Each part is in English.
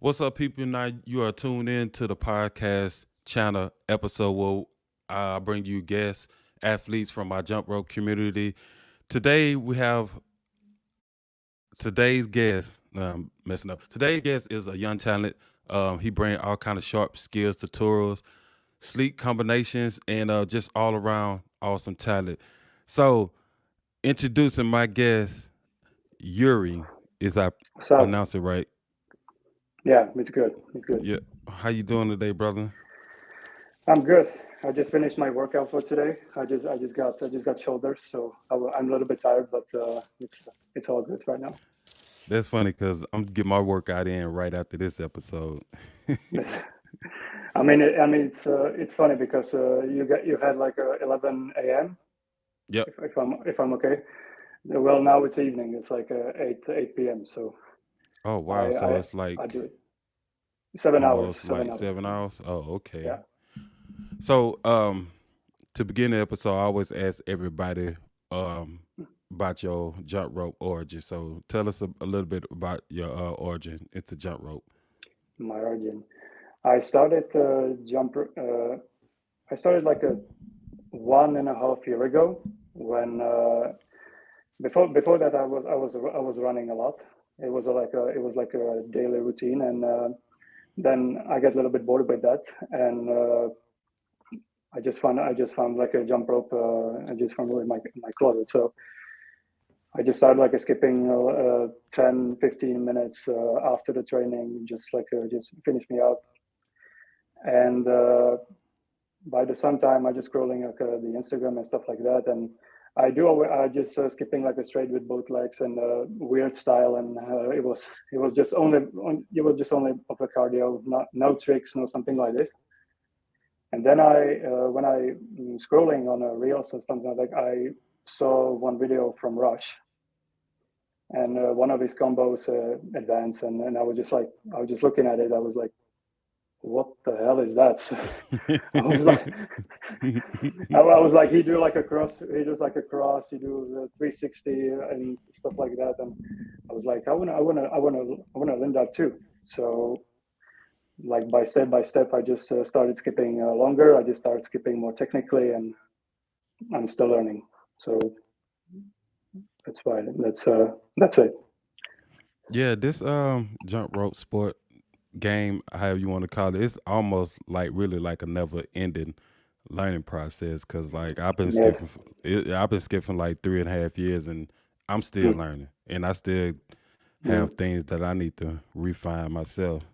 What's up, people? Now you are tuned in to the podcast channel episode where I bring you guests, athletes from my jump rope community. Today we have today's guest. Messing up. Today's guest is a young talent. He bring all kind of sharp skills, tutorials, sleek combinations, and just all around awesome talent. So introducing my guest, Yuri. Is I What's up? pronounce it right? Yeah, it's good. It's good. Yeah. How you doing today, brother? I'm good. I just finished my workout for today. I just got shoulders, so I'm a little bit tired, but it's all good right now. That's funny because I'm getting my workout in right after this episode. Yes. It's funny because you had like 11 a.m. Yep. If I'm okay. Well, now it's evening. It's like 8 p.m. So Oh I wow. So I it's I do like it 7 hours. almost Seven like hours. 7 hours. Oh, Yeah. okay. So to begin the episode, I always ask everybody um about your jump rope origin. So tell us a little bit about your origin into jump rope. My origin. I started jump. I started like a 1.5 year ago when before that I was running a lot. It was like a daily routine, and then I get a little bit bored with that, and I just found like a jump rope. I just found it in my closet, so I just started like a skipping 10 15 minutes after the training, just finish me up, and by the sometime I just scrolling like the Instagram and stuff like that, and I just skipping like a straight with both legs and weird style, and it was just only of a cardio, not no tricks, no something like this. And then I when I scrolling on a reels and something like that, I saw one video from Rush, and one of his combos advanced, and I was just looking at it. I was like, what the hell is that? I was like, I was like, he do like a cross, he does like a cross, he do the 360 and stuff like that, and I was like, I wanna learn that too. So like by step, I just started skipping longer. I just started skipping more technically, and I'm still learning. So that's why that's it. Yeah, this jump rope sport game, however you want to call it, it's almost like really like a never ending learning process. Cause like Yes. I've been skipping like 3.5 years, and I'm still Mm, learning, and I still mm. have things that I need to refine myself.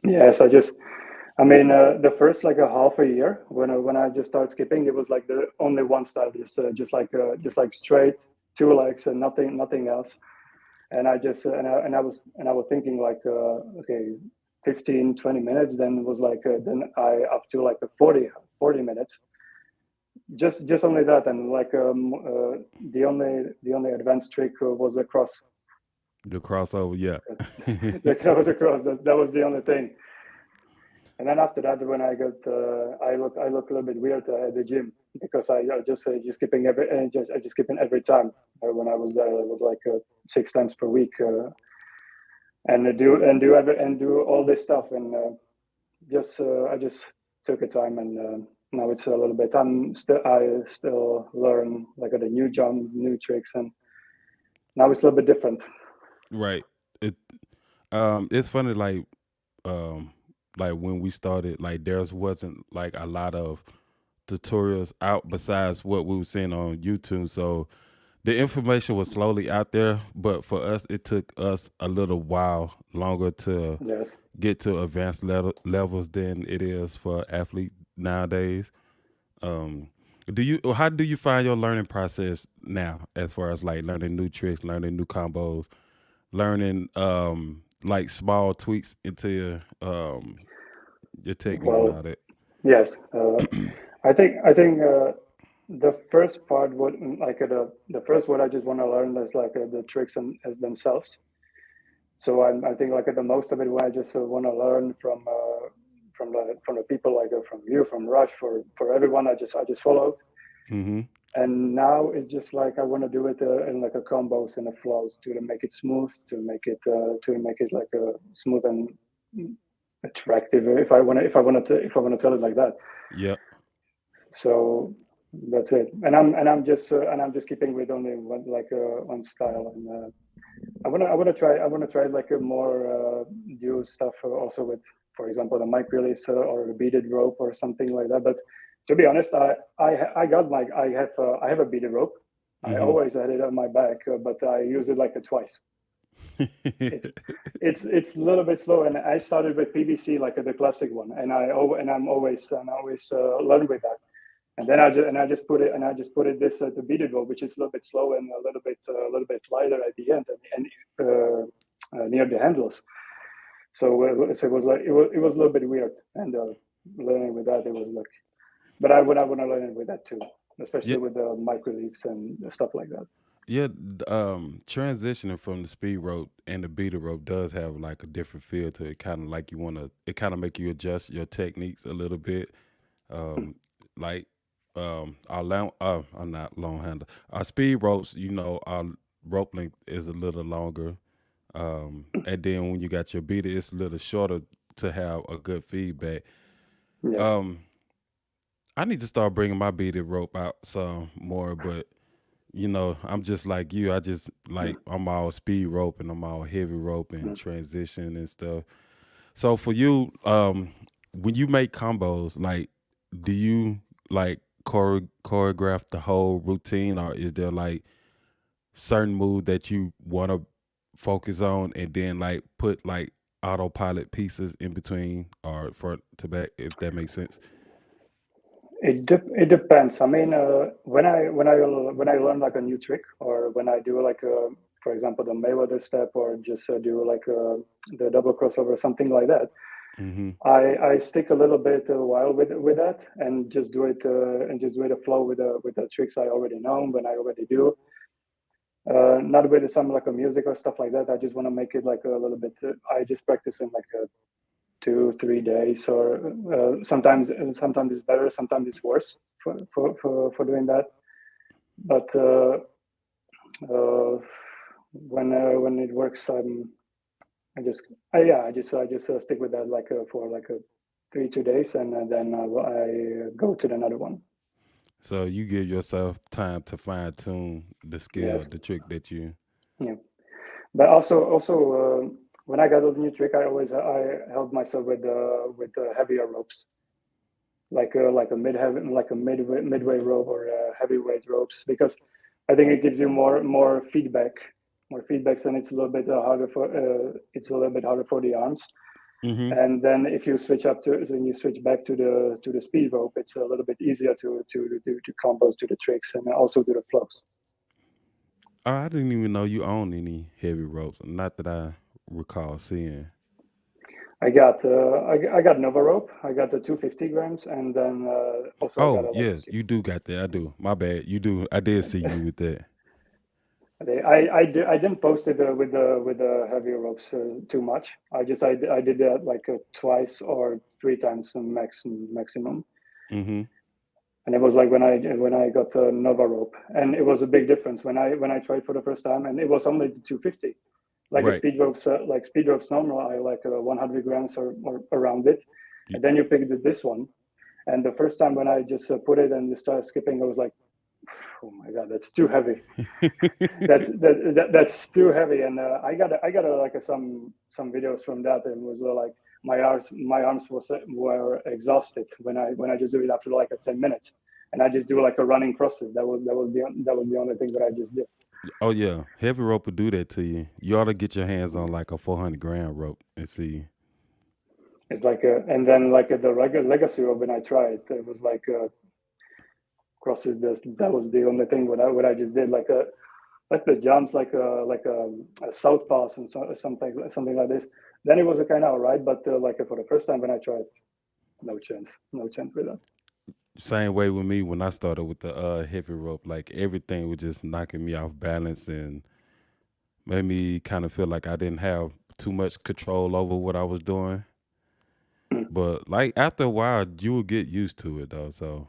Yes, the first like a half a year when I just started skipping, it was like the only one style, just like straight two legs and nothing else. And I was thinking like okay, 15 20 minutes. Then it was like then I up to like a 40 minutes. Just only that, and like the only advanced trick was a cross. The crossover, yeah. That was a cross. That was the only thing. And then after that, when I look a little bit weird at the gym because I just skipping I just skipping every time. When I was there, it was like 6 times per week, and do all this stuff, and I just took a time, and now it's a little bit. I still learn like the new jumps, new tricks, and now it's a little bit different. Right. It it's funny um like when we started, like there wasn't like a lot of tutorials out besides what we were seeing on YouTube. So the information was slowly out there, but for us it took us a little while longer to Yes. get to advanced levels than it is for athlete nowadays. Um how do you find your learning process now as far as like learning new tricks, learning new combos, learning like small tweaks into your technique and Well, all that? yes. I think the first part would like the first what I just want to learn is like the tricks and as themselves. So I think like the most of it what I just want to learn from the people like from you, from Rush, for everyone I just follow. Mhm. And now it's just like I want to do it in like a combos and a flows to make it smooth, to make it like a smooth and attractive. If I want to tell it like that. Yep. So that's it. And I'm just keeping with only one style. And I want to try like a more dual stuff also with, for example, the mic release or a beaded rope or something like that. But to be honest, I got like I have a beaded rope. I Mm-hmm. always had it on my back, but I use it like a twice. It's it's a little bit slow, and I started with PVC like the classic one, and I'm always learn with that. And then I just put it this the beaded rope, which is a little bit slow and a little bit lighter at the end and near the handles. So it was like it was a little bit weird, and learning with that it was like. But I want to learn it with that too, Yeah, especially with the micro leaps and stuff like that. yeah. Transitioning from the speed rope and the beater rope does have like a different feel to it. Kind of like you want to. It kind of make you adjust your techniques a little bit. Um, like our long, I'm not long handle. Our speed ropes, our rope length is a little longer. And then when you got your beater, it's a little shorter to have a good feedback. Yes. Um, I need to start bringing my beaded rope out some more, but I'm just like you. I just Mm, like I'm all speed rope and I'm all heavy rope and mm. transition and stuff. So for you, when you make combos, like, do you like choreograph the whole routine, or is there like certain move that you want to focus on, and then like put like autopilot pieces in between or front to back, if that makes sense? It depends. I mean, when I learn like a new trick, or when I do like for example, the Mayweather step, or just do like the double crossover or something like that, Mm-hmm. I stick a little bit a while with that, and just do it a flow with the tricks I already know when I already do. Not with some like a music or stuff like that. I just want to make it like a little bit. I just practice in like 2 3 days, or sometimes it's better, sometimes it's worse for doing that. But uh, when it works, I just I just stick with that like for like 3 2 days, and then I go to another one. So you give yourself time to fine tune the skill, Yes, the trick that you. yeah. But also when I got a new trick, I held myself with heavier ropes, like a midway rope, or heavyweight ropes, because I think it gives you more feedbacks, and it's a little bit harder for the arms. Mm-hmm. And then if you switch up to when you switch back to the speed rope, it's a little bit easier to do to combos, to the tricks, and also to the flows. Oh, I didn't even know you own any heavy ropes. Not that I recall seeing. I got Nova rope. I got the 250 grams, and then also I got Oh, a yeah, legacy. you do got that. I do. My bad. You do. I did see you with that. I didn't post it with the heavy ropes too much. I did that like twice or 3 times maximum, Mm-hmm. and it was like when I got the Nova rope, and it was a big difference when I tried for the first time, and it was only the 250. Right. Like speed ropes normal, I like 100 grams or around it, Y- and then you pick this one, and the first time when I just put it and just started skipping, I was like, oh my god, that's too heavy. That's too heavy, and I got like some videos from that, and it was like my arms were exhausted when I just do it after like 10 minutes, and I just do like a running crosses. That was the only thing that I just did. Oh yeah, heavy rope will do that to you. You ought to get your hands on like a 400-gram rope and see. It's like and then like the regular legacy rope, when I tried it was like crosses. That was the only thing what I just did, like the jumps, a south pass and something like this. Then it was a kind of alright, but like for the first time when I tried, no chance with that. Same way with me when I started with the heavy rope. Like everything was just knocking me off balance and made me kind of feel like I didn't have too much control over what I was doing. Mm. But like after a while, you will get used to it though. So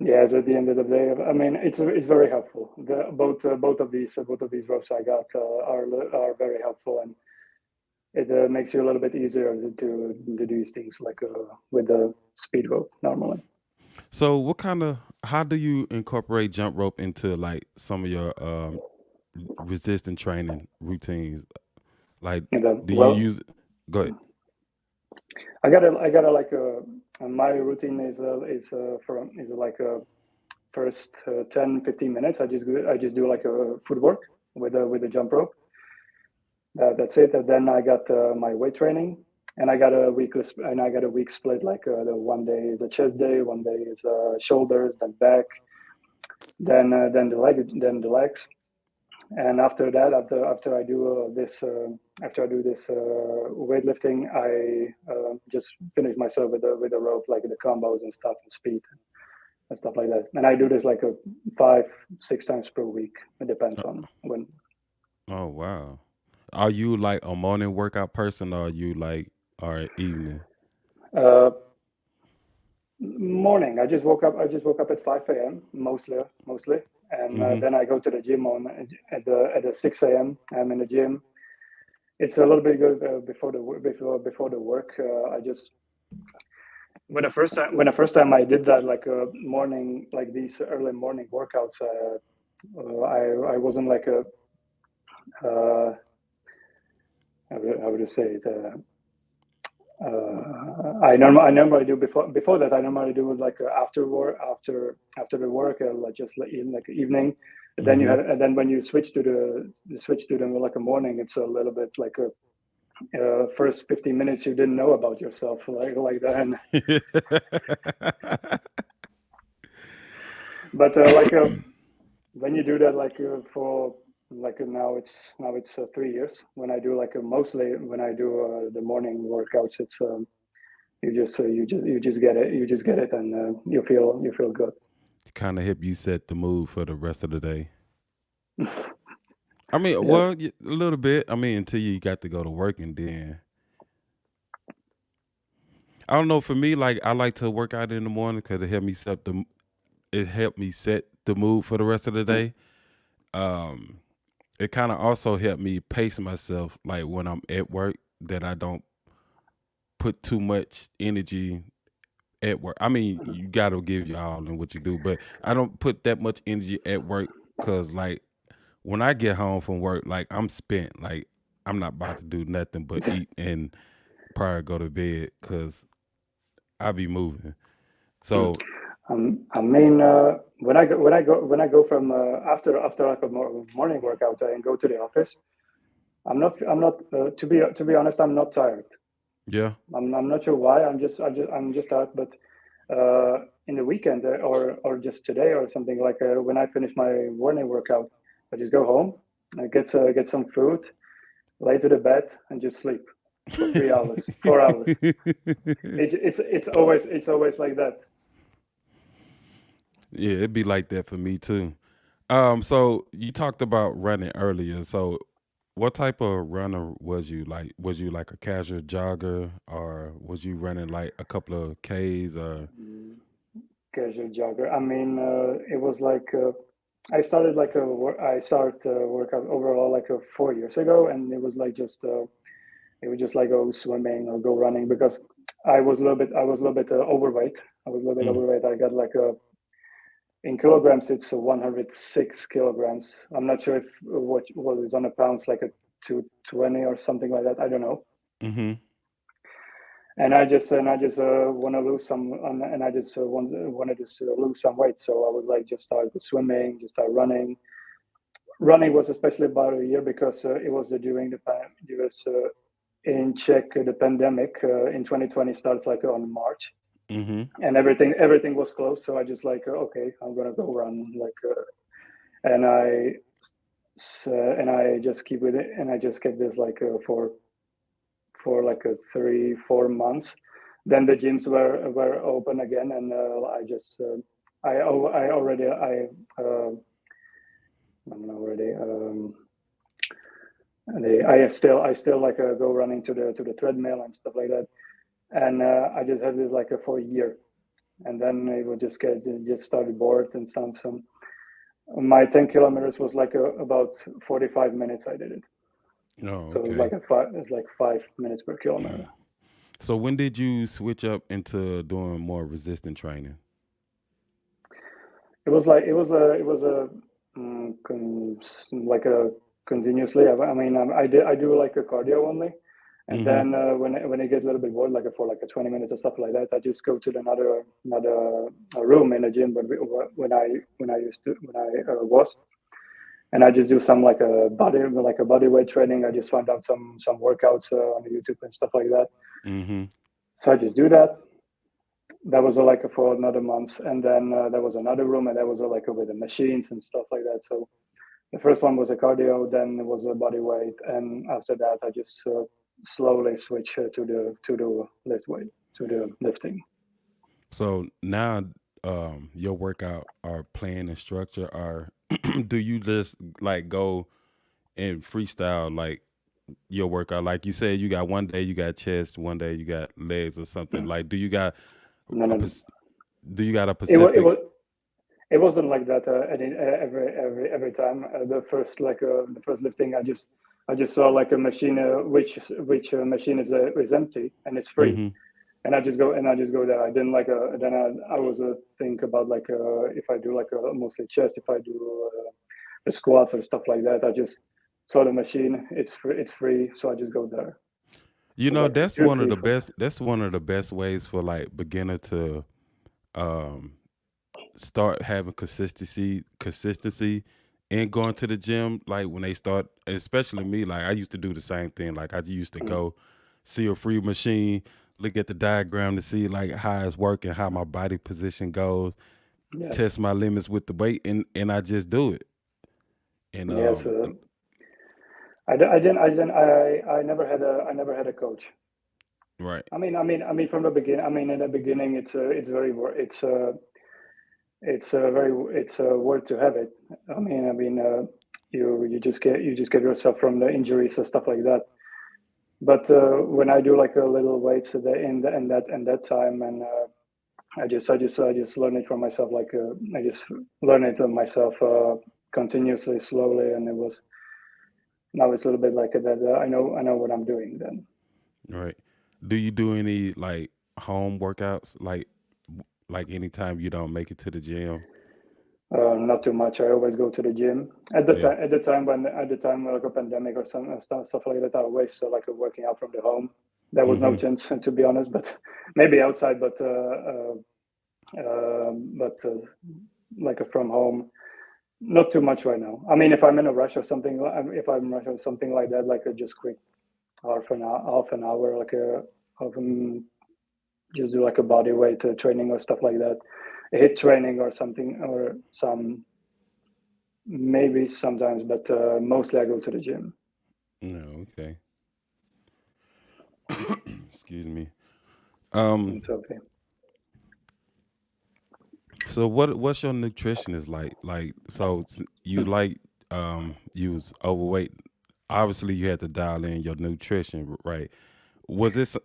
Yes, at the end of the day, I mean, it's very helpful. Both of these ropes I got are very helpful, and it makes you a little bit easier to do these things like with the speed rope normally. So, how do you incorporate jump rope into like some of your resistance training routines? Like, And do you well, use? Go ahead. I gotta like my routine is like first 10-15 minutes. I just do like a footwork with a jump rope. That's it. And then I got my weight training, and I got a week split. Like the one day is a chest day, one day is shoulders, then back, then the legs. And after that, after I do this weightlifting, I just finish myself with a rope, like the combos and stuff, and speed and stuff like that. And I do this like 5-6 times per week. It depends Uh, on when. Oh wow. Are you like a morning workout person, or are you like or evening? Uh, Morning. I just woke up at 5 a.m. mostly, and Mm-hmm. then I go to the gym on at the 6 a.m. I'm in the gym. It's a little bit good before the work. I just when the first time I did that, like morning, like these early morning workouts, I wasn't like a uh, how would you say it? I normally do before that. I normally do like after work, after the work, like just like in like evening. Mm-hmm. And then when you switch to the like a morning, it's a little bit like a first 15 minutes you didn't know about yourself, like that. And but when you do that, like for like now it's 3 years. When I do like mostly when I do the morning workouts, it's you just get it, and you feel good. Kind of help you set the mood for the rest of the day. I mean, Yeah. well, a little bit. I mean, until you got to go to work, and then I don't know. For me, like I like to work out in the morning because it helped me set the mood for the rest of the Mm. day. Um, it kind of also helped me pace myself, like when I'm at work, that I don't put too much energy at work. I mean, you got to give your all in what you do, but I don't put that much energy at work because, like, when I get home from work, like I'm spent. Like I'm not about to do nothing but eat and probably go to bed because I be moving. So I mean, when I go from after like a morning workout and go to the office, I'm not to be honest, I'm not tired. yeah. I'm not sure why. I'm just tired. But in the weekend or just today or something, like when I finish my morning workout, I just go home, I get some food, lay to the bed, and just sleep for 3 hours, 4 hours. It's always like that. Yeah, it'd be like that for me too. So you talked about running earlier. So what type of runner was you? Like, was you like a casual jogger, or was you running like a couple of Ks? Or Mm, Casual jogger. I mean, it was like I started workout overall like 4 years ago, and it was just like go swimming or go running because I was a little bit overweight. I was a little bit mm, overweight. I got like in kilograms, it's 106 kilograms. I'm not sure if what is on a pounds, like a 220 or something like that. I don't know. mm-hmm. And I just want to lose some, and I just wanted to lose some weight. So I was like, just start swimming, just start running. Running was especially about a year because it was during it was in Czech the pandemic in 2020 starts like on March, Mm-hmm. and everything was closed. So I just like okay, I'm gonna go run like, and I just keep with it, and I just kept this like for like 3-4 months. Then the gyms were open again, and I just I already I'm already I still like go running to the treadmill and stuff like that. And I just had this like for a year. and then it would just started bored and some. My 10 kilometers was like about 45 minutes. I did it, Oh, so it was okay. it's like 5 minutes per kilometer. So when did you switch up into doing more resistant training? It was a like a continuously. I mean, I do like a cardio only, and Mm-hmm. then when I get a little bit bored, like for like a 20 minutes or stuff like that, I just go to another room in the gym. But when I used to when I was, and I just do some like a body weight training. I just find out some workouts on YouTube and stuff like that. Mm-hmm. So I just do that. That was like for another month, and then there was another room, and that was like with the machines and stuff like that. So the first one was a cardio, then it was a body weight, and after that, I just slowly switch to the lift weight to the lifting. So now, your workout or plan and structure are do you just like go and freestyle like your workout? Like you said, you got one day you got chest, one day you got legs or something. Mm. Like, do you got No, a no, no. do you got a It was it Pacific? was it wasn't like that every time. The first lifting, I just saw like a machine which machine is empty and it's free, Mm-hmm. and I just go there. I didn't like then I was think about like if I do like mostly chest, if I do the squats or stuff like that. I just saw the machine. It's free, so I just go there. It You was know, like that's two, one of three, the four. best. That's one of the best ways for like beginner to um start having consistency and going to the gym. Like when they start, especially me, like I used to do the same thing. Like I used to Mm. go see a free machine, look at the diagram to see like how it's working, how my body position goes, Yes, test my limits with the weight, and I just do it. And yes. I never had a coach. right. From the beginning. I mean, in the beginning, it's very it's a word to have it. You just get yourself from the injuries and stuff like that. But when I do like a little weights in that time, and I just learn it from myself. I just learn it from myself continuously, slowly, and it was now it's a little bit like that. I know what I'm doing then. Right. Do you do any like home workouts like anytime you don't make it to the gym? Not too much. I always go to the gym. Yeah. At the time like a pandemic or some stuff like that, I always working out from the home. There was no Mhm. chance to be honest, but maybe outside, but like from home, not too much right now. I mean, if I'm in a rush or something, if I'm in a rush or something like that, like a just quick half an hour, just do like a body weight training or stuff like that, a hit training or something, or some maybe sometimes, but mostly I go to the gym. No, okay. Excuse me. Um, It's okay. so what's your nutrition is like? Like so you like you was overweight. Obviously you had to dial in your nutrition, right? Was this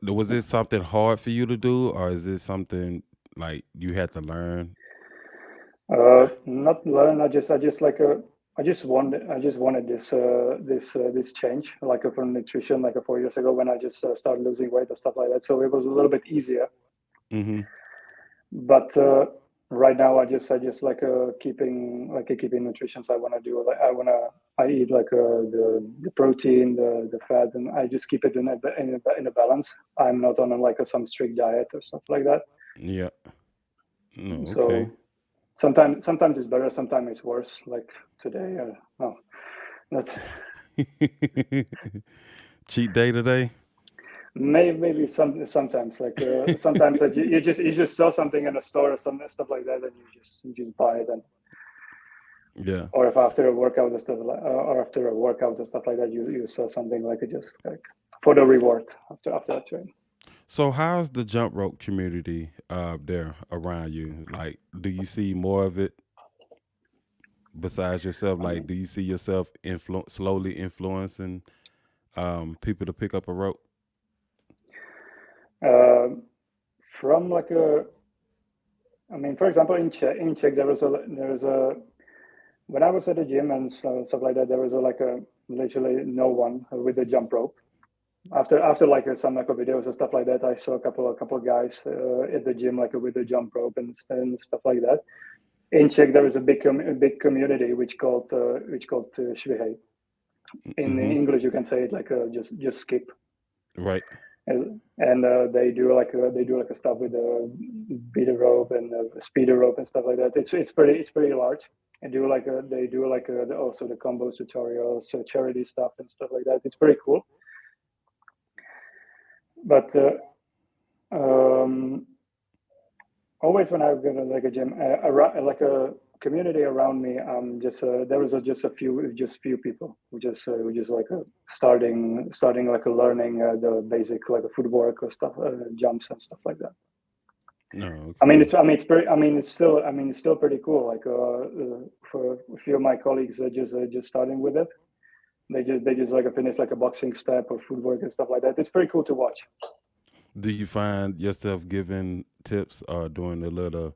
something hard for you to do or is this something like you had to learn? Not learn. I just wanted this change, from nutrition, 4 years ago when I just started losing weight and stuff like that. So it was a little bit easier. Mhm. But right now, I just keeping nutrition. So I want to do like I eat the protein, the fat, and I just keep it in a balance. I'm not on some strict diet or stuff like that. Yeah. No, okay. So sometimes it's better, sometimes it's worse. Like today, no, that's Cheat day today? maybe sometimes sometimes that you just saw something in a store or some stuff like that, and you just buy it, and Yeah. or if after a workout or stuff or after a workout or stuff like that, you saw something like it just like for the reward after that train. So how's the jump rope community there around you? Like do you see more of it besides yourself? I Like mean, do you see yourself slowly influencing people to pick up a rope? um from like a I mean, for example, in Czech there was a when I was at the gym and stuff like that, there was like a literally no one with a jump rope. After like some like videos and stuff like that, I saw a couple of guys at the gym like with a jump rope and stuff like that. In Czech, there is a big community which called Švihej. In Mm-hmm. English, you can say it like just skip. Right. And they do like a stuff with a beater rope and a speeder rope and stuff like that. It's pretty large. And they do also the combos tutorials, so charity stuff and stuff like that. It's pretty cool. But um, always when I go to like a gym, around, like a community around me, just there was just few people who just like starting like a learning the basic like a footwork or stuff, jumps and stuff like that. No. I mean, Okay. it's still pretty cool. Like for a few of my colleagues just starting with it. They just like finish like a boxing step or footwork and stuff like that. It's pretty cool to watch. Do you find yourself giving tips or doing a little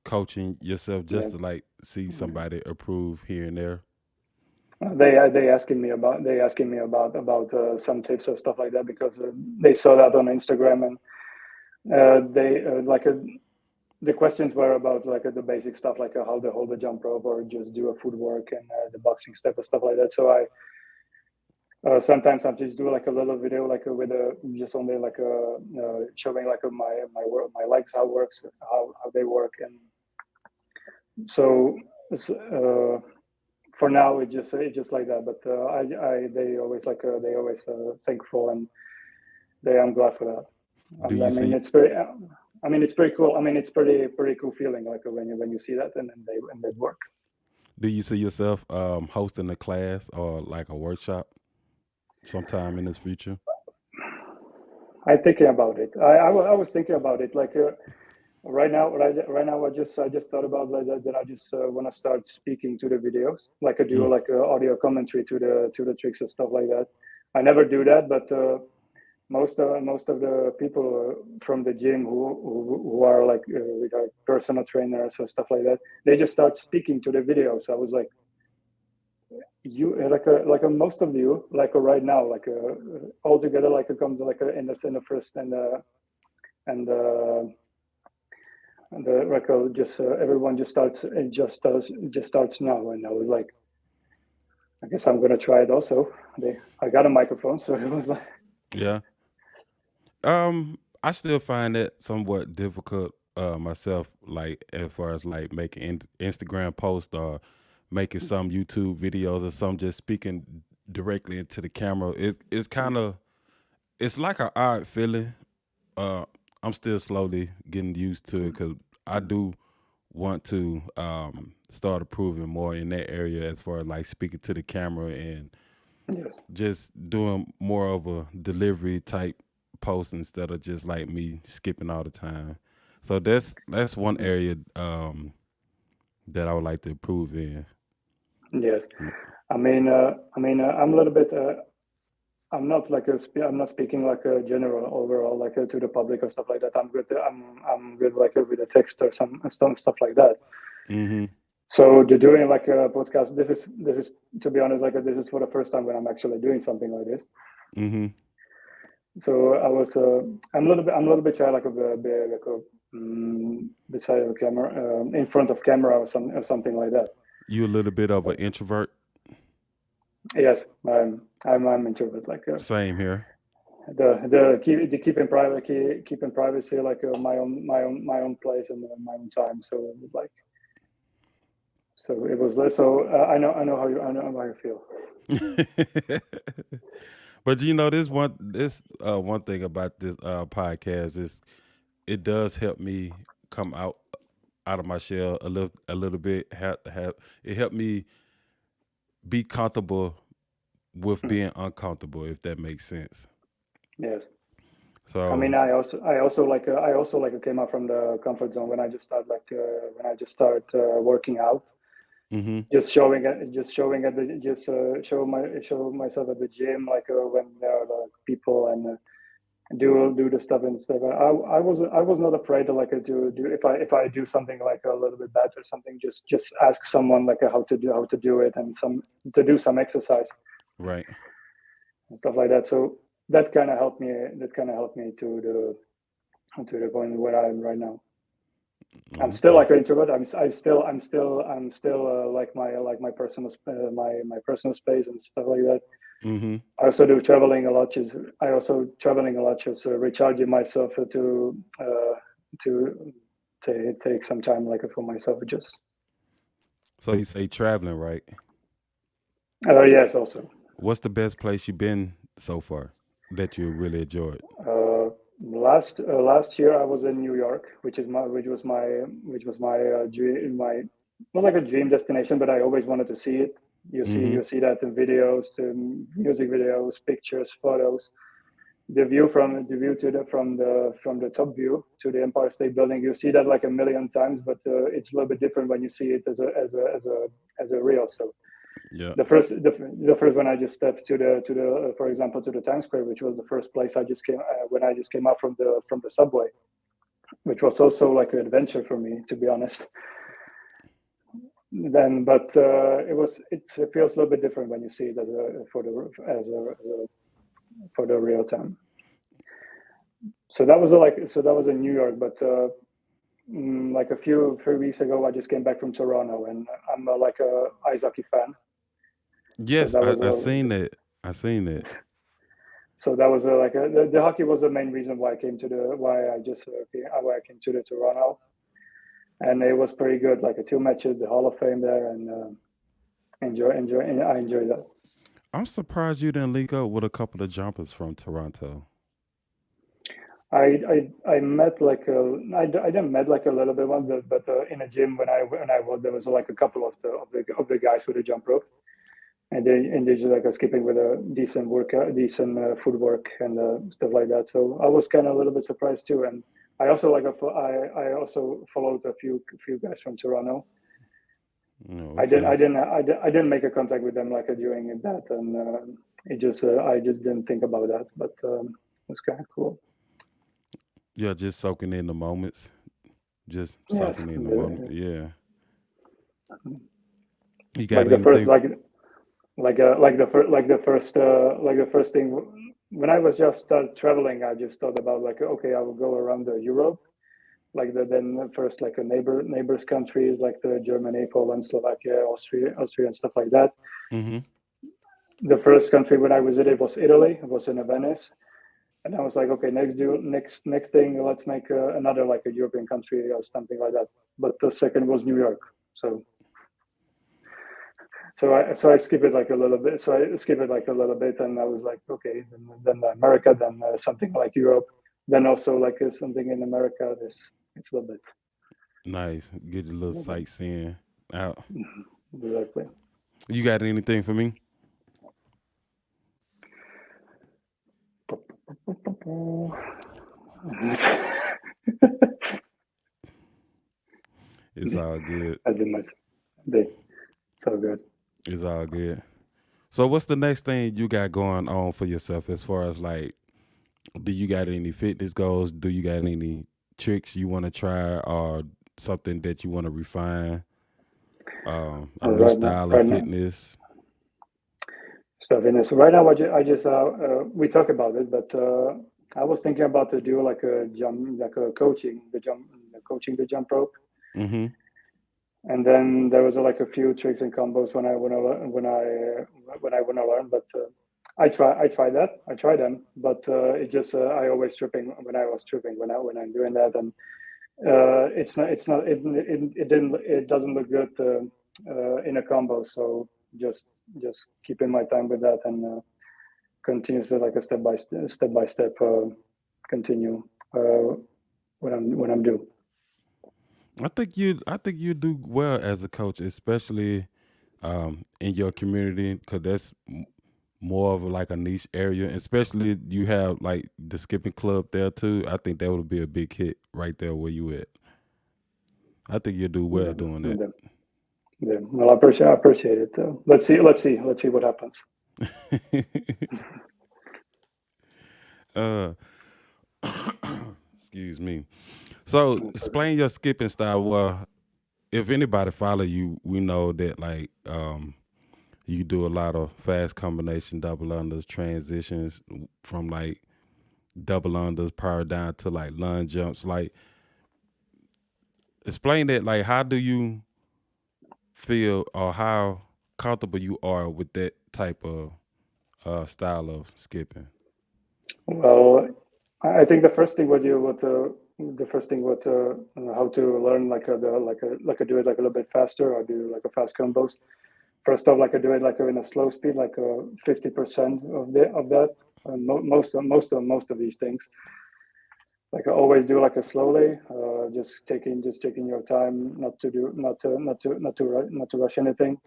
coaching yourself Yeah. just to like see somebody approve here and there? They asking me about some tips and stuff like that because they saw that on Instagram and they like the questions were about like the basic stuff like how to hold the jump rope or just do a footwork and the boxing step and stuff like that. So I sometimes I just do like a little video like with a just only like showing like my work my legs how works how they work and so for now it just like that. But I they always thankful and I'm glad for that. Do I you mean see it's pretty cool. I mean it's pretty cool feeling like when you see that and they work. do you see yourself hosting a class or like a workshop sometime in this future? I'm thinking about it. I was thinking about it like. Right now, I just thought about like that I just want to start speaking to the videos, like I do Mm. like audio commentary to the tricks and stuff like that. I never do that, but most of the people from the gym who are like with our personal trainers or stuff like that, they just start speaking to the videos. I was like, you most of you like right now all together like come to like in the first and the record just everyone just starts now, and I was like, I guess I'm gonna try it also. I got a microphone, so it was like, Yeah. I still find that somewhat difficult myself, like as far as like making Instagram posts or making some YouTube videos or some just speaking directly into the camera. It's kind of it's like an odd feeling. Uh, I'm still slowly getting used to it because I do want to start improving more in that area as far as like speaking to the camera and yes, just doing more of a delivery type post instead of just like me skipping all the time. So that's one area that I would like to improve in. yes. I'm a little bit. I'm not speaking like a general overall like to the public or stuff like that. I'm good like with a text or some stuff like that. Mm-hmm. So the doing like a podcast. This is to be honest like this is for the first time when I'm actually doing something like this. Mm-hmm. So I'm a little bit shy like beside of a camera, in front of camera or something like that. You a little bit of an introvert. Yes, I'm introvert. Like Same here. keeping privacy like my own place and my own time. So it was like it was less. So I know how you feel. But you know this one thing about this podcast is it does help me come out of my shell a little bit. Have it helped me be comfortable with Mhm. being uncomfortable, if that makes sense. Yes. I So, mean, I also came out from the comfort zone when I just start working out. hmm Just showing at the just show myself at the gym like when there are like people and do the stuff and stuff. I was not afraid to like to do if I do something like a little bit bad or something. Just ask someone like how to do it and some to do some exercise Right. and stuff like that. So that kind of helped me. That kind of helped me to the point where I am right now. I'm still Okay. like an introvert. I'm still like my personal my personal space and stuff like that. Mm-hmm. I also do traveling a lot. Just recharging myself to take some time like for myself. Just So you say traveling, right? yes, also. What's the best place you've been so far that you really enjoyed? Last year I was in New York, which was my dream, my not like a dream destination, but I always wanted to see it. You see Mm-hmm. you see that in videos, to music videos, pictures, photos. The view from the top view to the Empire State Building, you see that like a million times, but it's a little bit different when you see it as a real. So Yeah. the first when I just stepped to the for example to the Times Square, which was the first place I just came when I just came out from the subway, which was also like an adventure for me, to be honest. Then, but it feels a little bit different when you see it for the real time. So that was in New York, but like a few weeks ago, I just came back from Toronto, and I'm like a ice hockey fan. So Yes, that I, was I a seen that. I seen that. so that was the hockey was the main reason why I came to the Toronto, and it was pretty good. Like a two matches, the Hall of Fame there, and I enjoyed that. I'm surprised you didn't link up with a couple of jumpers from Toronto. I met like I didn't met like a little bit one, but in a gym when I was there was like a couple of the guys with a jump rope, and they just like skipping with a decent decent footwork and stuff like that. So I was kind of a little bit surprised too, and I also I also followed a few guys from Toronto. Oh, I didn't I okay. didn't I didn't make a contact with them like during that, and I just didn't think about that, but it was kind of cool. Yeah, just soaking in the moments. Just Yes, soaking in the moment. Yeah. You got like the first anything? like the first thing when I was just traveling, I just thought about like okay, I will go around Europe, like then first like a neighbors countries like the Germany, Poland, Slovakia, Austria, and stuff like that. Mm-hmm. The first country when I visited was Italy. It was in Venice, and I was like, okay, next thing, let's make another like a European country or something like that. But the second was New York, so I skip it like a little bit. So I skip it like a little bit, and I was like, okay, then America, then something like Europe, then also like something in America. It's a little bit, Nice. Get a a little little bit. sightseeing out. Exactly. You got anything for me? It's all good. I did much. They so good. It's all good. So what's the next thing you got going on for yourself as far as like do you got any fitness goals? Do you got any tricks you want to try or something that you want to refine? A new style of Right now, fitness. stuff in this. Right now, we talk about it, but I was thinking about to do like a jump, like a coaching the jump rope. Mm-hmm. And then there was like a few tricks and combos when I want to learn, but I try that, I try them, but it just I always tripping when I was tripping when I'm doing that, and it doesn't look good in a combo, so just just keeping my time with that, and continuously like a step by step continue uh, when I'm due. I think you do well as a coach, especially in your community, because that's more of like a niche area. Especially you have like the skipping club there too. I think that would be a big hit right there where you at. I think you do well Yeah, doing that. yeah. Yeah, well, I appreciate it. Let's see what happens. uh, Excuse me. So It's okay. explain your skipping style. Well, if anybody follow you, we know that like you do a lot of fast combination double unders, transitions from like double unders, power down to like lunge jumps. Like explain that. Like how do you feel or how comfortable you are with that type of style of skipping? Well, I think the first thing what you what the first thing what how to learn like do it like a little bit faster or do like a fast combos. First off, like I do it like in a slow speed, like 50% of that. Most of these things, like I always do like a slowly, just taking your time, not to do not to rush anything.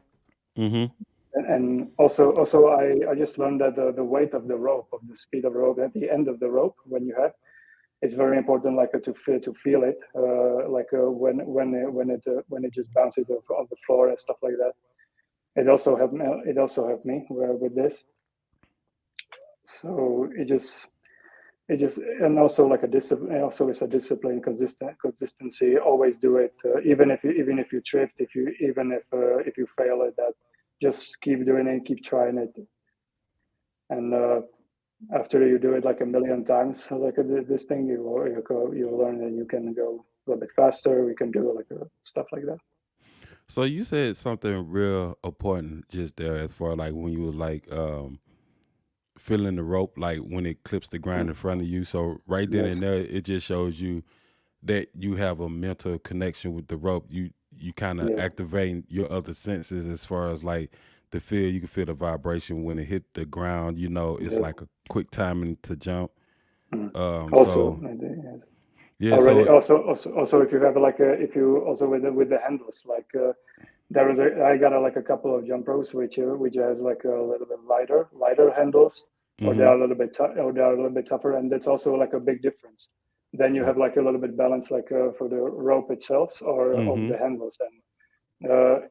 Mm-hmm. And also I just learned that the weight of the rope, of the speed of the rope at the end of the rope when you have, it's very important like to feel it, when it just bounces off on the floor and stuff like that. It also helped me with this. So it just and also like a discipline. Also, it's a discipline, consistency. Always do it, even if you tripped, if you fail at that, just keep doing it, keep trying it, and after you do it like a million times, like this thing, you learn and you can go a little bit faster. We can do like stuff like that. So you said something real important just there as far like when you were like feeling the rope like when it clips the ground Mm. in front of you. So right then Yes, and there it just shows you that you have a mental connection with the rope. You kind of yes, activating your other senses as far as like the feel. You can feel the vibration when it hit the ground. You know, it's yes. like a quick timing to jump. Mm. Also, So I think, yes. yeah, so Already, also, if you have like if you also with the handles, like there is I got like a couple of jump ropes which has like a little bit lighter handles, or they mm-hmm. are a little bit or they are a little bit tougher, and that's also like a big difference. Then you have like a little bit balance like for the rope itself or of Mm-hmm. the handles. And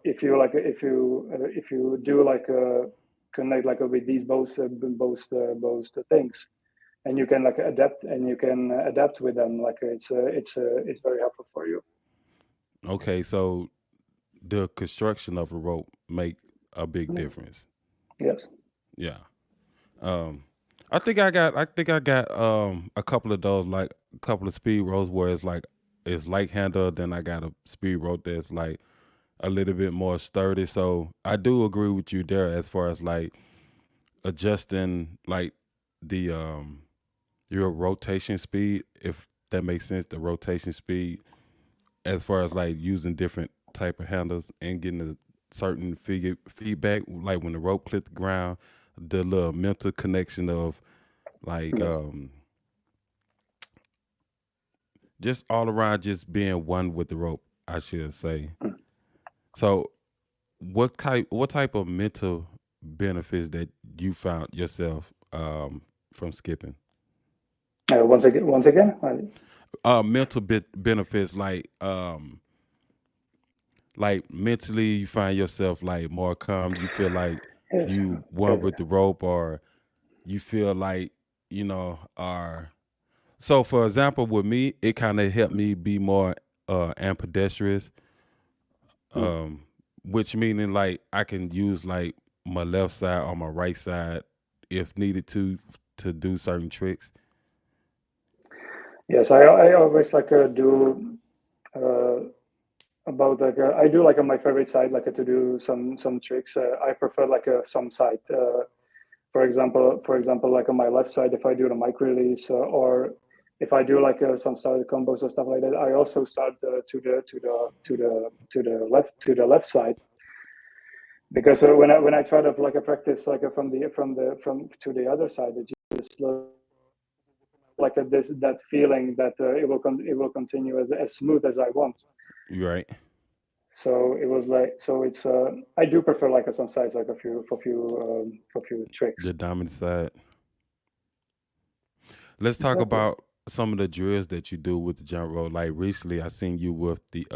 if you do like connect like with these both things, and you can like adapt with them, like it's very helpful for you. Okay, so the construction of a rope make a big Yeah. difference. Yes. Yeah. Um, I think I got a couple of those like a couple of speed ropes where it's like handle. Then I got a speed rope that's like a little bit more sturdy. So I do agree with you there as far as like adjusting like the your rotation speed, if that makes sense. The rotation speed as far as like using different type of handles and getting a certain feedback, like when the rope clip the ground, the little mental connection of like Yes. just all around just being one with the rope, I should say. Mm. So what type of mental benefits that you found yourself from skipping? Once again, Mental benefits like mentally you find yourself like more calm. You feel like yes, you one yes, with the rope, or you feel like are so for example with me it kind of helped me be more ambidextrous, mm, um which meaning like I can use like my left side or my right side if needed to do certain tricks. yes. I always like do uh, about like I do like on my favorite side like to do some tricks. I prefer like some side. For example, like on my left side, if I do the mic release, or if I do like some started combos or stuff like that, I also start to the left side, because when I try to like practice like from to the other side, it just like this that feeling that it will continue as smooth as I want. You right. So it was like, so it's I do prefer like some sides like a few tricks. The dominant side. Let's talk Exactly. about some of the drills that you do with the jump rope. Like recently I seen you with the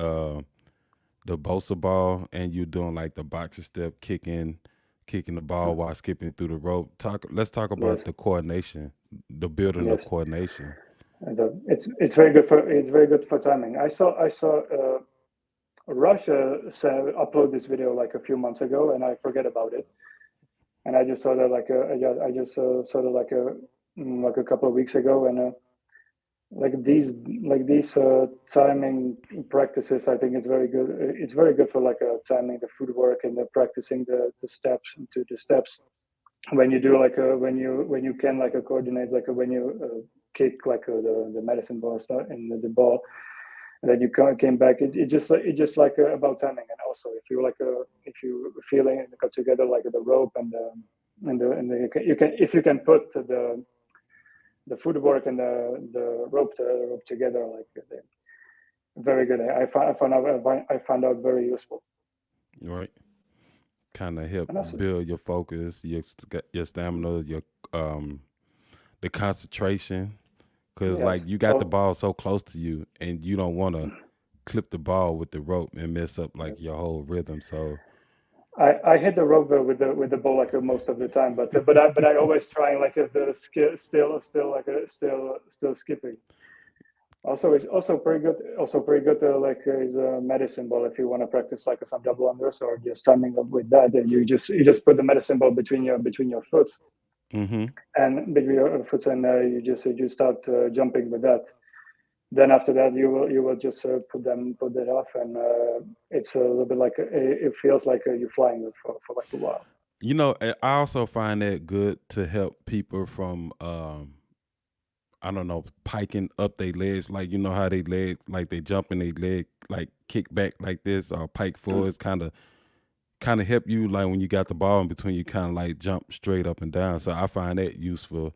Bosa ball, and you doing like the boxer step, kicking the ball while skipping through the rope. Let's talk about Yes. the coordination, the building of Yes. coordination. It's very good for timing. I saw Russia upload this video like a few months ago, and I forget about it. And I just saw that I just saw that like a couple of weeks ago, and like these timing practices, I think it's very good. It's very good for like timing the footwork and the practicing the steps into the steps when you do like when you can like coordinate like when you kick like the medicine ball stuff and the ball, and then you came back. It just like about timing, and also if you feeling and got together like the rope and you can if you can put the footwork and the rope together like very good. I found out very useful. right? Kind of help And also, build your focus, your stamina, your um the concentration. Cause yes. like you got the Oh, ball so close to you, and you don't want to clip the ball with the rope and mess up like your whole rhythm. So I hit the rope with the ball like most of the time, but I always try like as the skill still like still skipping. Also, it's also pretty good is a medicine ball if you want to practice like some double unders or just timing up with that. And you just put the medicine ball between your foot mm-hmm. and between your foot, and you start jumping with that. Then after that, you will just put that off, and it's a little bit like it feels like you're flying for like a while. You know, I also find that good to help people from I don't know, piking up their legs. Like you know how they legs like they jump in their leg like kick back like this or pike forwards kind of help you like when you got the ball in between you kind of like jump straight up and down. So I find that useful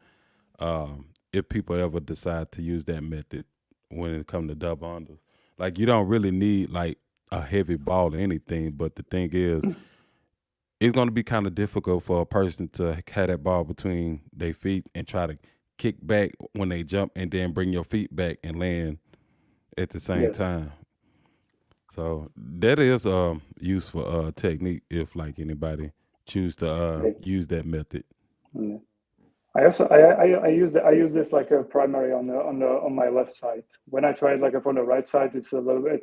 if people ever decide to use that method when it comes to double unders. Like you don't really need like a heavy ball or anything, but the thing is it's going to be kind of difficult for a person to have that ball between their feet and try to kick back when they jump and then bring your feet back and land at the same Yes. time. So that is a useful technique if like anybody choose to Yeah. use that method. Yeah. I use this like a primary on my left side. When I try it like on the right side, it's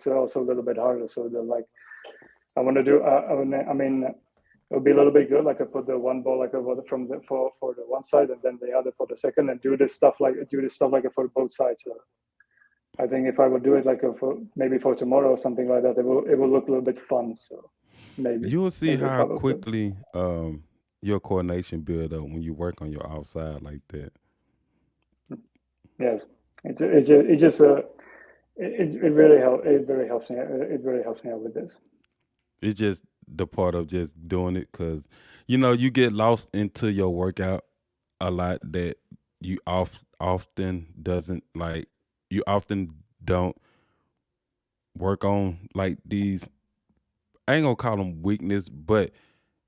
also a little bit harder. So the like I want to do I mean it would be a little bit good. Like I put the one ball like over from the for the one side and then the other for the second, and do this stuff like for both sides. So I think if I would do it like for maybe for tomorrow or something like that, it will look a little bit fun. So You will see maybe if how I would put quickly your coordination build up when you work on your outside like that. yes, it just it really it really helps me out with this. It's just the part of just doing it because you know you get lost into your workout a lot that you often doesn't like you often don't work on like these. I ain't gonna call them weakness, but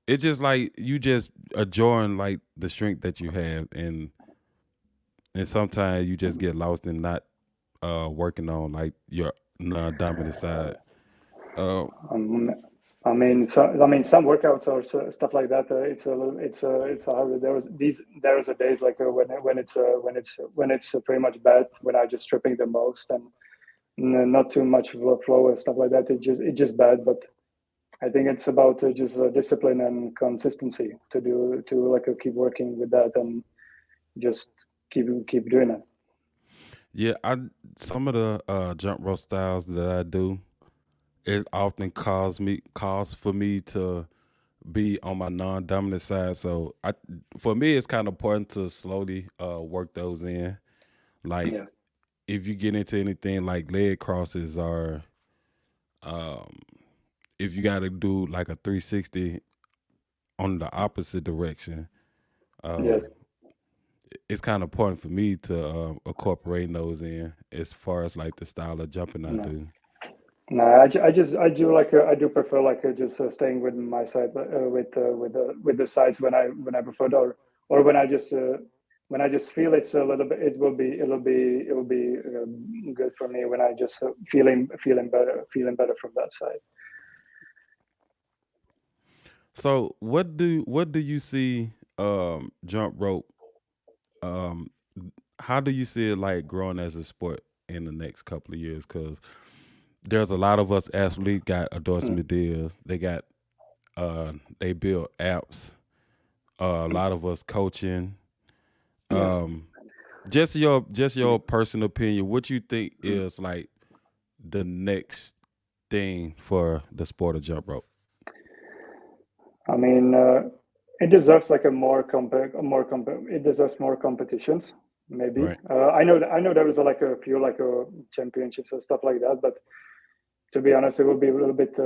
it's just like you just enjoying like the strength that you have, and sometimes you just get lost in not working on like your non-dominant side. Uh, Um, I mean, some workouts or stuff like that. It's a hard. There is a days like when it's pretty much bad when I just stripping the most and not too much flow and stuff like that. It's just bad. But I think it's about just discipline and consistency to like keep working with that and just keep doing it. yeah, I some of the jump rope styles that I do, it often calls for me to be on my non-dominant side. So for me, it's kind of important to slowly work those in. Like Yeah. if you get into anything like leg crosses or um, if you got to do like a 360 on the opposite direction, Yes. um, it's kind of important for me to incorporate those in as far as like the style of jumping I No. do. No, I do like I do prefer like just staying with my side with the sides when I prefer it, or when I just feel it's a little bit it will be good for me when I just feeling better from that side. So what do you see jump rope um how do you see it like growing as a sport in the next couple of years? Because there's a lot of us athletes got Mm, endorsement deals. They got they build apps. A lot of us coaching. yes. Um, just your Mm, personal opinion. What you think mm. is like the next thing for the sport of jump rope? I mean, it deserves like a it deserves more competitions. Maybe Right. I know there is like a few like championships and stuff like that, but to be honest, it will be a little bit.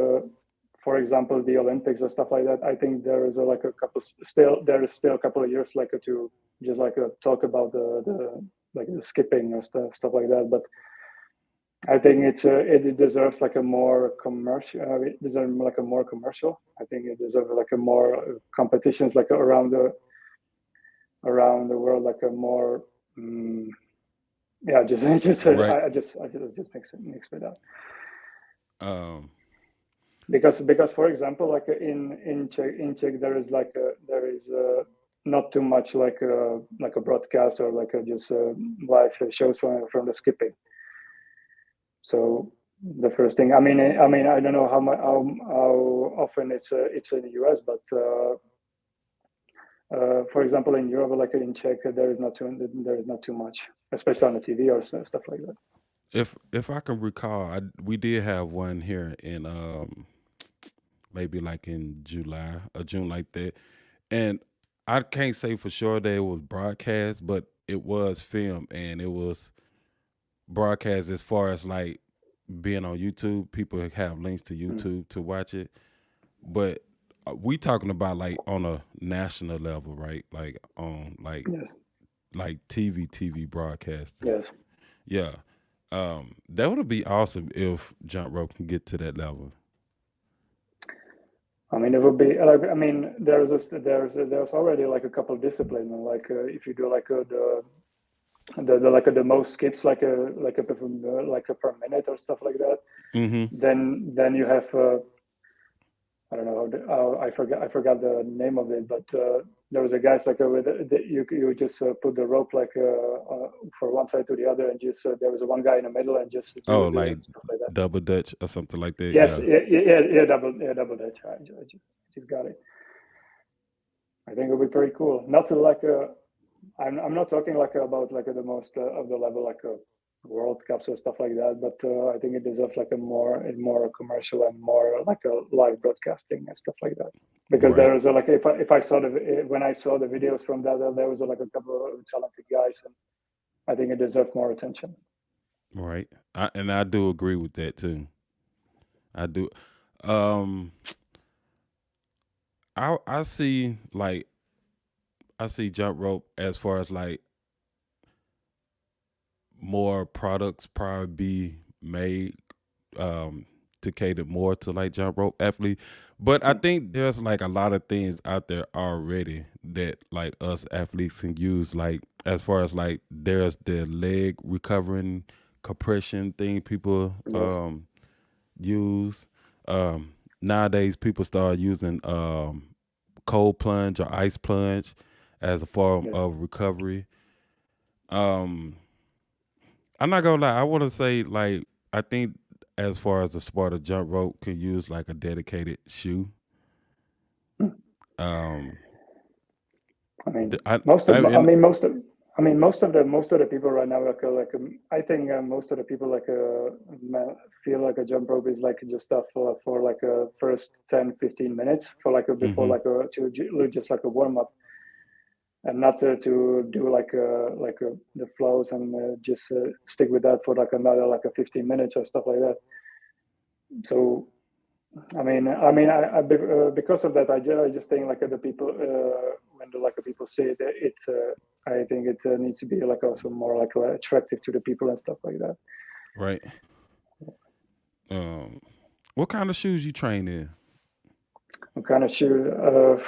For example, the Olympics or stuff like that. I think there is like a couple still. There is still a couple of years like to just like talk about the like the skipping or stuff like that. But I think it deserves like a more commercial. It deserves like a more commercial. I think it deserves like a more competitions like around the world, like a more. Yeah, just Right. I just mix it up. Um. Because for example like in Czech there is there is not too much like a broadcast or like a just live shows from the skipping. So the first thing, I mean I don't know how often it's in the US, but for example in Europe like in Czech there is not too much, especially on the TV or stuff like that. If I can recall, we did have one here in maybe like in July or June like that, and I can't say for sure that it was broadcast, but it was filmed and it was broadcast as far as like being on YouTube. People have links to Mm. YouTube to watch it, but we talking about like on a national level, right? Like on Yes, like TV broadcasting. yes. Yeah. That would be awesome if jump rope can get to that level. I mean, it would be like I mean, there's already like a couple of disciplines. Like if you do like the like the most skips like a per minute or stuff like that, Mm-hmm. then you have I don't know I forgot the name of it, but there was a guys like you just put the rope like for one side to the other and just there was one guy in the middle and just do Oh, the like stuff like that. double dutch or something like that. Yes, Yeah. yeah, double dutch. I just got it. I think it would be pretty cool. Not to like I'm not talking like about like the most of the level like World Cups or stuff like that, but I think it deserves like a more commercial and more like a live broadcasting and stuff like that. Because Right. there is a, like if I saw the when I saw the videos from that, there was like a couple of talented guys, and I think it deserves more attention. Right. And I do agree with that too. I do. Um, I see like I see jump rope as far as like more products probably be made um to cater more to like jump rope athlete. But I Mm. think there's like a lot of things out there already that like us athletes can use. Like as far as like there's the leg recovering compression thing people Yes, use. Nowadays people start using cold plunge or ice plunge as a form yes. of recovery. Um I'm not gonna lie. I want to say like I think as far as the sport of jump rope could use like a dedicated shoe. Mm. Um, I mean, th- I most I of, mean, most of the people right now, I think most of the people feel like a jump rope is like just stuff for like a first 10, 15 minutes for like a, before hmm like a, just like a warm up and not to do the flows and just stick with that for like another like a 15 minutes or stuff like that. So because of that, I just think like the people when the like people say it, I think it needs to be like also more like attractive to the people and stuff like that. right. Um, what kind of shoes you train in? I'm kind of sure.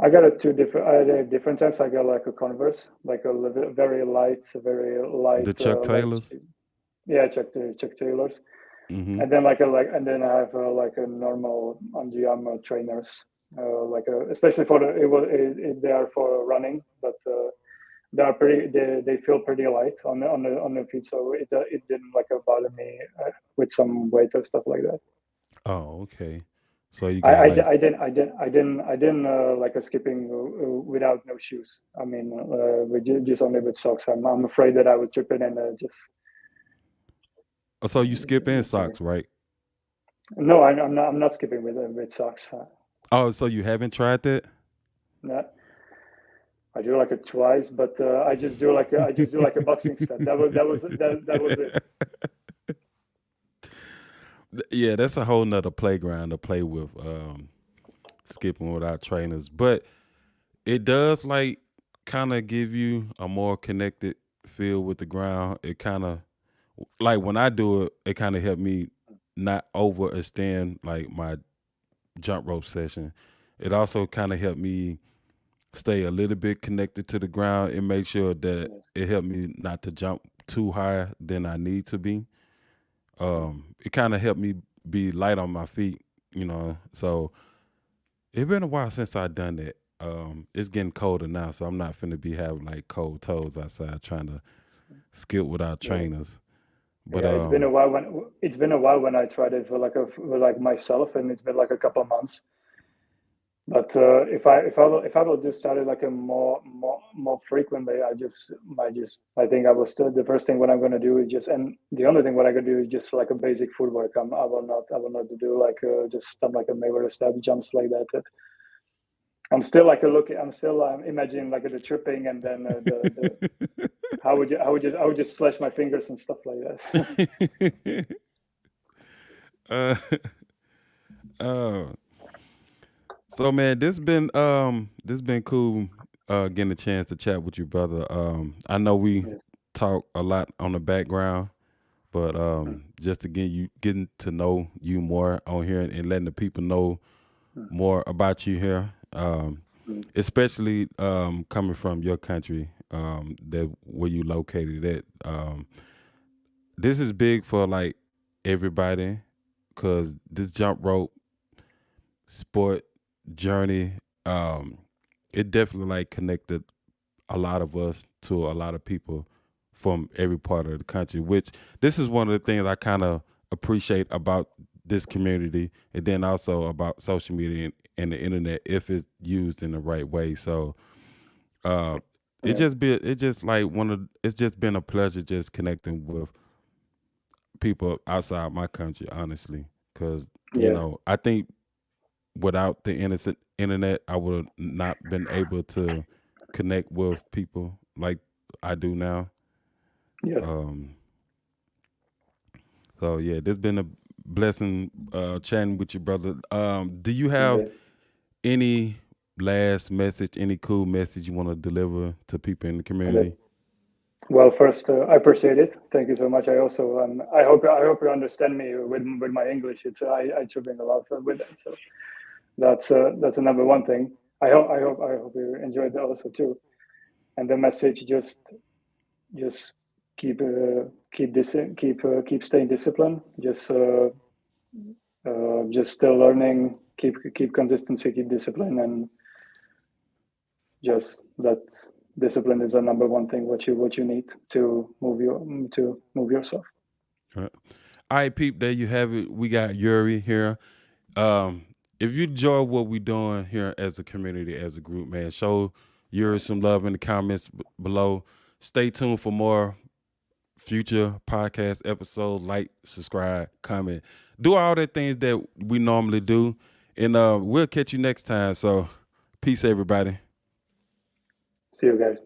I got a two different. I had different types. I got like a Converse, like very The Chuck light. Taylors. Yeah, Chuck Taylors, Mm-hmm. and then and then I have like a normal Andiam trainers, especially for they are for running, but. they feel pretty light on the feet, so it didn't like bother me with some weight or stuff like that. Oh, okay. So you got like I didn't like a skipping without no shoes. I mean, just only with socks. I'm afraid that I was tripping and so you skip in just checking. socks, right? No, I'm not skipping with socks. Oh, so you haven't tried that? No, I do like it twice, but I just do like a boxing step. That was it. Yeah, that's a whole nother playground to play with, skipping without trainers. But it does like kind of give you a more connected feel with the ground. It kind of like when I do it, it kind of helped me not overextend like my jump rope session. It also kind of helped me stay a little bit connected to the ground and make sure that Yes. it helped me not to jump too high than I need to be. It kind of helped me be light on my feet, you know. So it's been a while since I done that. It's getting colder now, so I'm not finna be having like cold toes outside trying to skip without Yeah. trainers. But Yeah, it's been a while when I tried it for for like myself, and it's been like a couple of months. But if I will just start it like a more frequently, I think I will still the first thing what I'm gonna do is just and the only thing what I could do is just like a basic footwork. I will not do like just stuff like a Mayweather step jumps like that. I'm still like a look. I'm still imagining like the tripping and then the I would just slash my fingers and stuff like that. uh, uh, so man, this been cool getting a chance to chat with you, brother. I know we Yes. talk a lot on the background, but Mm, just to getting to know you more on here and letting the people know mm, more about you here. mm. Especially coming from your country, that where you located at. This is big for like everybody because this jump rope sport journey, um, it definitely like connected a lot of us to a lot of people from every part of the country. Which this is one of the things I kind of appreciate about this community, and then also about social media and the internet if it's used in the right way. So uh, Yeah. it just like it's just been a pleasure just connecting with people outside my country, honestly, because Yeah. I think without the innocent internet, I would have not been able to connect with people like I do now. Yes. Um, so yeah, this been a blessing chatting with you, brother. Do you have Indeed. any last message, any cool message you want to deliver to people in the Indeed. community? Well, first, I appreciate it. Thank you so much. I also, I hope you understand me with my English. It's I tripping a lot with that, so that's a number one thing. I hope you enjoyed that also too. And the message, just keep keep staying disciplined. Just still learning. Keep consistency. Keep discipline, and just that discipline is the number one thing what you need to move yourself. All right. All right, peep. There you have it. We got Yuri here. Um, if you enjoy what we're doing here as a community, as a group, man, show Yuri some love in the comments below. Stay tuned for more future podcast episodes. Like, subscribe, comment, do all the things that we normally do, and we'll catch you next time. So, peace, everybody. See you guys.